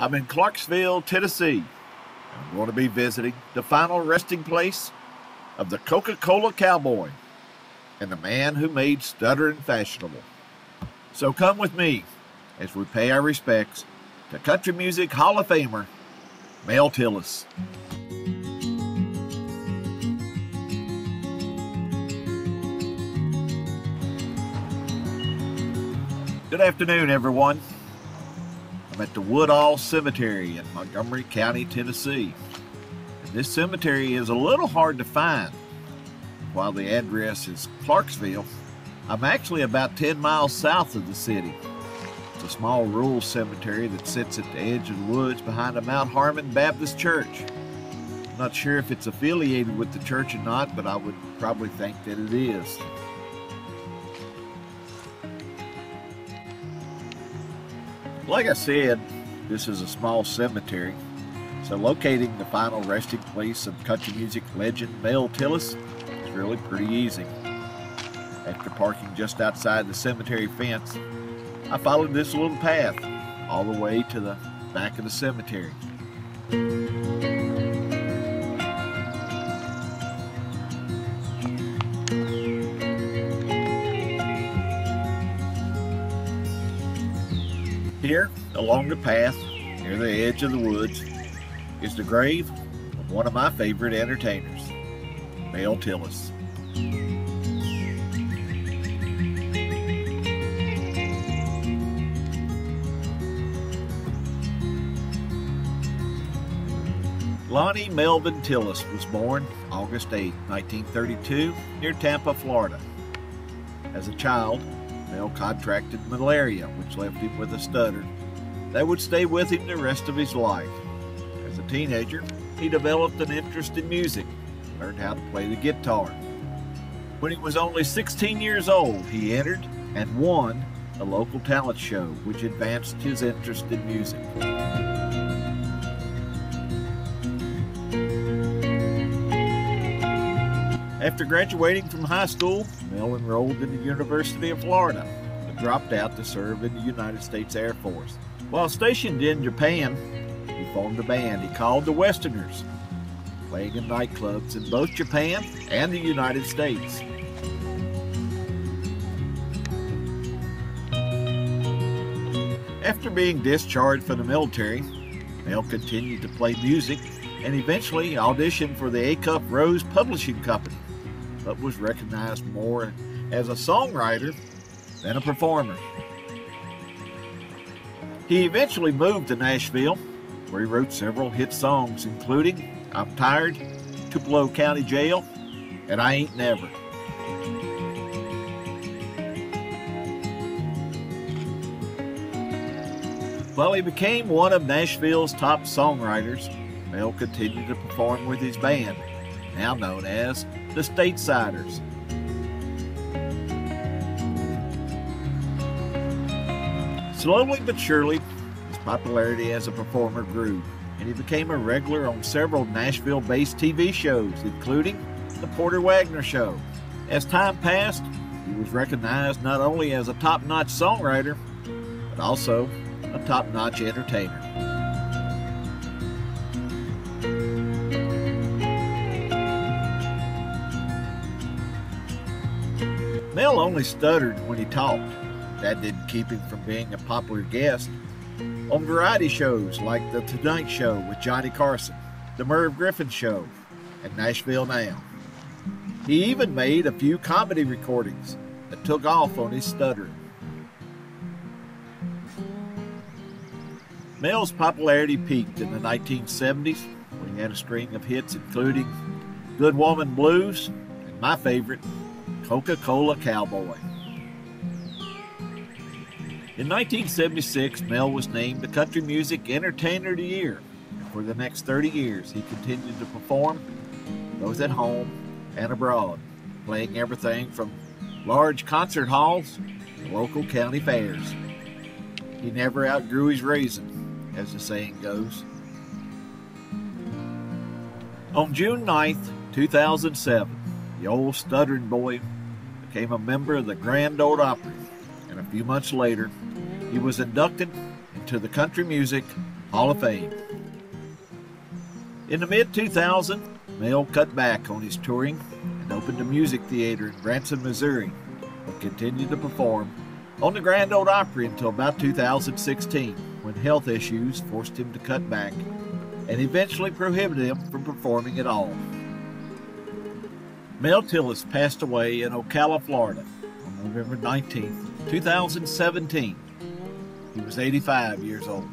I'm in Clarksville, Tennessee. I'm going to be visiting the final resting place of the COCA-COLA cowboy and the man who made stuttering fashionable. So come with me as we pay our respects to Country Music Hall of Famer, Mel Tillis. Good afternoon, everyone. I'm at the Woodall Cemetery in Montgomery County, Tennessee. And this cemetery is a little hard to find. While the address is Clarksville, I'm actually about 10 miles south of the city. It's a small rural cemetery that sits at the edge of the woods behind a Mount Harmon Baptist church. I'm not sure if it's affiliated with the church or not, but I would probably think that it is. Like I said, this is a small cemetery, so locating the final resting place of country music legend Mel Tillis is really pretty easy. After parking just outside the cemetery fence, I followed this little path all the way to the back of the cemetery. Here, along the path, near the edge of the woods, is the grave of one of my favorite entertainers, Mel Tillis. Lonnie Melvin Tillis was born August 8, 1932, near Tampa, Florida. As a child, Mel contracted malaria, which left him with a stutter that would stay with him the rest of his life. As a teenager, he developed an interest in music and learned how to play the guitar. When he was only 16 years old, he entered and won a local talent show, which advanced his interest in music. After graduating from high school, Mel enrolled in the University of Florida, but dropped out to serve in the United States Air Force. While stationed in Japan, he formed a band he called the Westerners, playing in nightclubs in both Japan and the United States. After being discharged from the military, Mel continued to play music and eventually auditioned for the Acuff Rose Publishing Company, but was recognized more as a songwriter than a performer. He eventually moved to Nashville, where he wrote several hit songs, including I'm Tired, Tupelo County Jail, and I Ain't Never. While he became one of Nashville's top songwriters, Mel continued to perform with his band, now known as the Statesiders. Slowly but surely, his popularity as a performer grew, and he became a regular on several Nashville-based TV shows, including The Porter Wagoner Show. As time passed, he was recognized not only as a top-notch songwriter, but also a top-notch entertainer. Mel only stuttered when he talked. That didn't keep him from being a popular guest on variety shows like The Tonight Show with Johnny Carson, The Merv Griffin Show, and Nashville Now. He even made a few comedy recordings that took off on his stuttering. Mel's popularity peaked in the 1970s when he had a string of hits including Good Woman Blues and my favorite, COCA-COLA Cowboy. In 1976, Mel was named the Country Music Entertainer of the Year, and for the next 30 years he continued to perform both at home and abroad, playing everything from large concert halls to local county fairs. He never outgrew his raisin, as the saying goes. On June 9th, 2007, the old stuttering boy became a member of the Grand Ole Opry, and a few months later, he was inducted into the Country Music Hall of Fame. In the mid-2000s, Mel cut back on his touring and opened a music theater in Branson, Missouri, and continued to perform on the Grand Ole Opry until about 2016, when health issues forced him to cut back and eventually prohibited him from performing at all. Mel Tillis passed away in Ocala, Florida on November 19, 2017. He was 85 years old.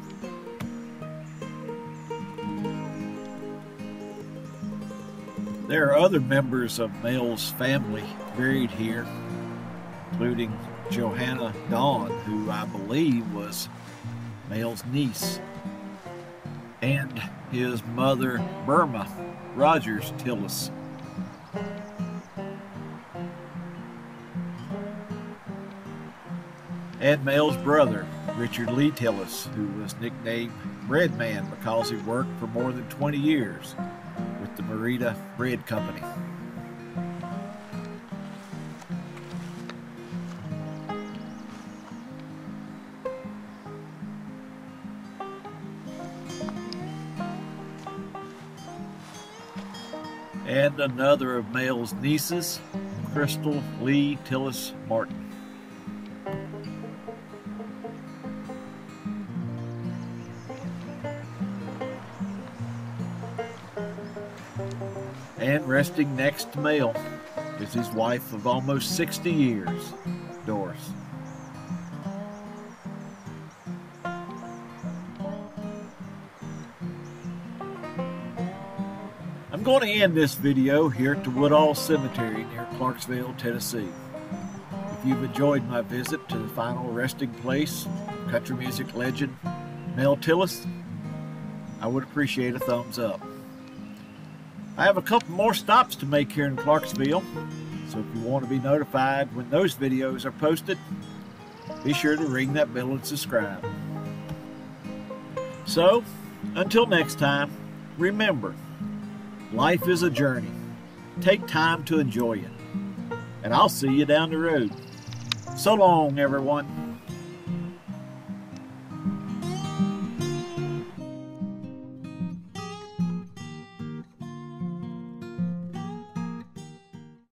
There are other members of Mel's family buried here, including Johanna Dawn, who I believe was Mel's niece, and his mother, Burma Rogers Tillis. And Mel's brother, Richard Lee Tillis, who was nicknamed Bread Man because he worked for more than 20 years with the Merida Bread Company. And another of Mel's nieces, Crystal Lee Tillis Martin. And resting next to Mel is his wife of almost 60 years, Doris. I'm going to end this video here at the Woodall Cemetery near Clarksville, Tennessee. If you've enjoyed my visit to the final resting place of country music legend Mel Tillis, I would appreciate a thumbs up. I have a couple more stops to make here in Clarksville, so if you want to be notified when those videos are posted, be sure to ring that bell and subscribe. So, until next time, remember, life is a journey. Take time to enjoy it. And I'll see you down the road. So long, everyone.